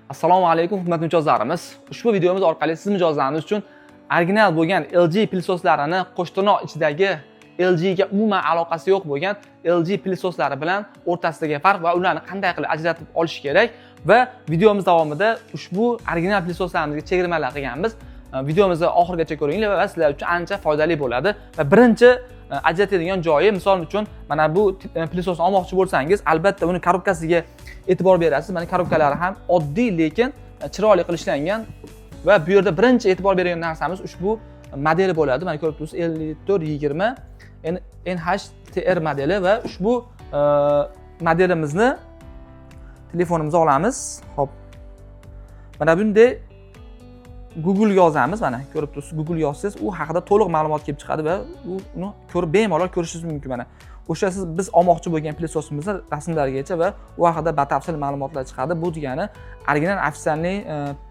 Assalomu alaykum hurmatli mijozlarimiz. Ushbu videomiz orqali siz mijozlaringiz uchun original bo'lgan LG pilisoslarini qo'shtirnoq ichidagi LG ga umuman aloqasi yo'q bo'lgan LG pilisoslari bilan o'rtasidagi farq va ularni qanday qilib ajratib olish kerak va videomiz davomida ushbu original pilisoslarimizga chegirmalar qilganmiz. Videomizni oxirigacha ko'ringlar va sizlar uchun ancha foydali bo'ladi. Va birinchi ajratadigan joyi, misol uchun mana bu pilisosni olmoqchi bo'lsangiz, albatta uni korobkasiga e'tibor berasiz. Mana korobkalari ham oddiy lekin chiroyli qilib ishlangan va bu yerda birinchi e'tibor beradigan narsamiz ushbu modeli bo'ladi. Mana ko'rib turibsiz, 5420 NHTR modeli va ushbu modelimizni telefonimizga olamiz. Xo'p. Mana bunday Google yozamiz, mana ko'rib turibsiz, Google yozsangiz, u haqida to'liq ma'lumot kelib chiqadi va uni ko'rib bemalol ko'rishingiz mumkin. Mana o'sha siz biz olmoqchi bo'lgan pilososimizni rasmlarigacha va u haqida batafsil ma'lumotlar chiqadi. Bu degani original ofitsialniy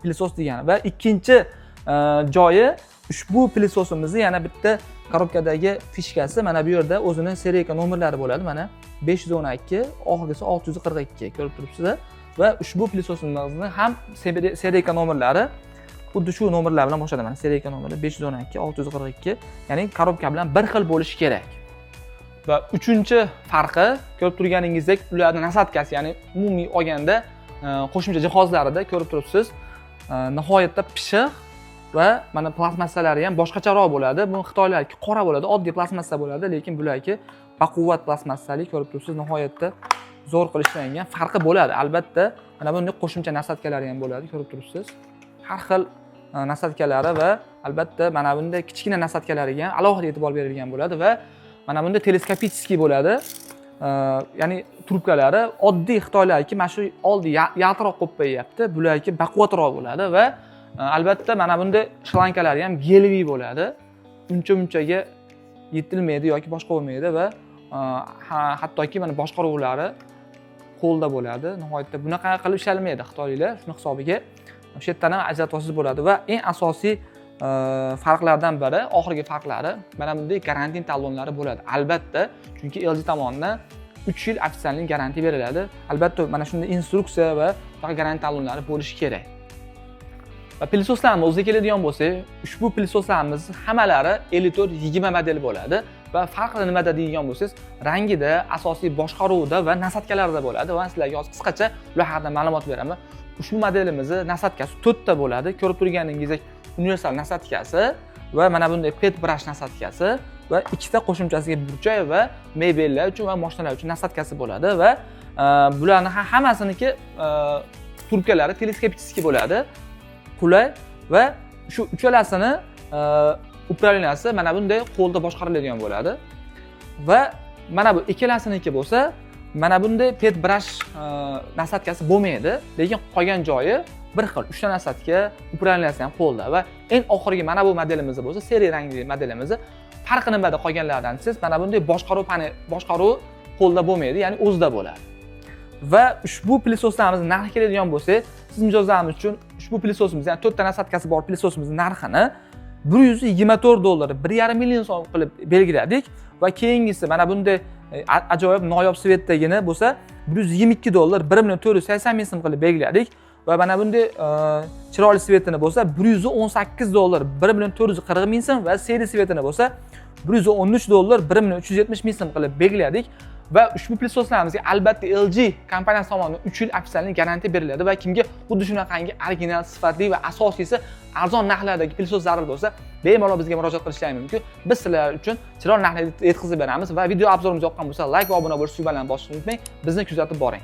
pilosos degani. Va ikkinchi joyi ushbu pilososimizni yana bitta korobkadagi fishkasi. Mana bu yerda o'zini seriyka nomerlari bo'ladi. Mana 512, oxirgisi 642 ko'rib turibsiz. Va ushbu pilososimizni ham seriyka nomerlari xuddi shu nomerlar bilan boshlanadi. Mana seriyka nomeri 512, 642, ya'ni korobka bilan bir xil bo'lishi kerak. Va uchinchi farqi ko'rib turganingizdek, ularning nasatkasi, ya'ni umumiy olganda qo'shimcha jihozlarida ko'rib turibsiz, nihoyatda pishiq va mana plastmassalari ham boshqacharoq bo'ladi. Bu Xitoylarniki qora bo'ladi, oddiy plastmassa bo'ladi, lekin bularniki baquvvat plastmassali ko'rib turibsiz, nihoyatda zo'r qilib ishlangan. Farqi bo'ladi, albatta. Mana bunday qo'shimcha nasatkalari ham bo'ladi, ko'rib turibsiz. Har xil nasatkalari va albatta mana bunday kichkina nasatkalariga ham alohida e'tibor berilgan bo'ladi va mana bunda teleskopiskiy bo'ladi. Ya'ni trubkalari oddiy Xitoylarniki mana shu oldi yaltiroq qo'yib qo'yyapti. Bularniki baquvvatroq bo'ladi va albatta mana bunda shlankalari ham gelviy bo'ladi. Uncha-munchaga yetilmaydi yoki boshqa bo'lmaydi va hattoki mana boshqaruvlari qo'lda bo'ladi. Nihoyatda bunaqa qilib ishlanmaydi Xitoyliklar, shuni hisobiga o'sha yerdan ham ajratasiz bo'ladi va eng asosiy farqlardan biri, oxirgi farqlari mana bunday garantiya talonlari bo'ladi. Albatta, chunki LG tomonidan 3 yil ofitsialniy garantiya beriladi. Albatta, mana shunday instruksiya va garantiya talonlari bo'lishi kerak. Va pilososlarimiz o'ziga keladigan bo'lsak, ushbu pilososlarimiz hammalari 5420 modeli bo'ladi va farqi nimada deydigan bo'lsangiz, rangida, asosiy boshqaruvida va nasatkalarida bo'ladi. Va sizlarga hozir qisqacha ular haqida ma'lumot beraman. Ushbu modelimizni nasatkasi 4 ta bo'ladi. Ko'rib turganingizdek, universal nasatkasi va mana bunday pet brush nasatkasi va ikkita qo'shimchasiga burchak va mebellar uchun va mashinalar uchun nasatkasi bo'ladi va bularning hammasiniki trubkalari teleskopiskiy bo'ladi. Qulay va shu uchalasini upravleniyaси mana bunday qo'lda boshqariladigan bo'ladi. Va mana bu ikkalasiniki bo'lsa, mana bunday pet brush nasatkasi bo'lmaydi, lekin qolgan joyi bir xil 3 ta nasatka, upravleniyasi ham qo'lda va eng oxirgi mana bu modelimiz bo'lsa, seriya rangli modelimiz. Farqi nimada qolganlardan siz mana bunday boshqaruv qo'lda bo'lmaydi, ya'ni o'zida bo'ladi. Va ushbu pilososlarimizni narxi keladigan bo'lsa, siz mijozlarimiz uchun ushbu pilososimiz, ya'ni 4 ta nasatkasi bor pilososimizning narxini $124, 1,5 million so'm qilib belgiladik va keyingisi mana bunday ajoyib noyob svetdagini bo'lsa $122, 1,480 ming so'm qilib belgiladik va mana bunday chiroyli svetini bo'lsa $118, 1,440 ming so'm va seriya svetini bo'lsa $113, 1,370 ming so'm qilib belgiladik. Va ushbu pilososlarimizga albatta LG kompaniyasi tomonidan 3 yil ofitsialniy garantiya beriladi va kimga xuddi shunaqangi original, sifatli va asosiysi arzon narxlardagi pilosos zarur bo'lsa, bemalol bizga murojaat qilishlari mumkin. Biz sizlar uchun chiroyli narxlarda yetkazib beramiz va video obzorimiz yoqqan bo'lsa, like va obuna bo'lishni bilan bosishni unutmang. Bizni kuzatib boring.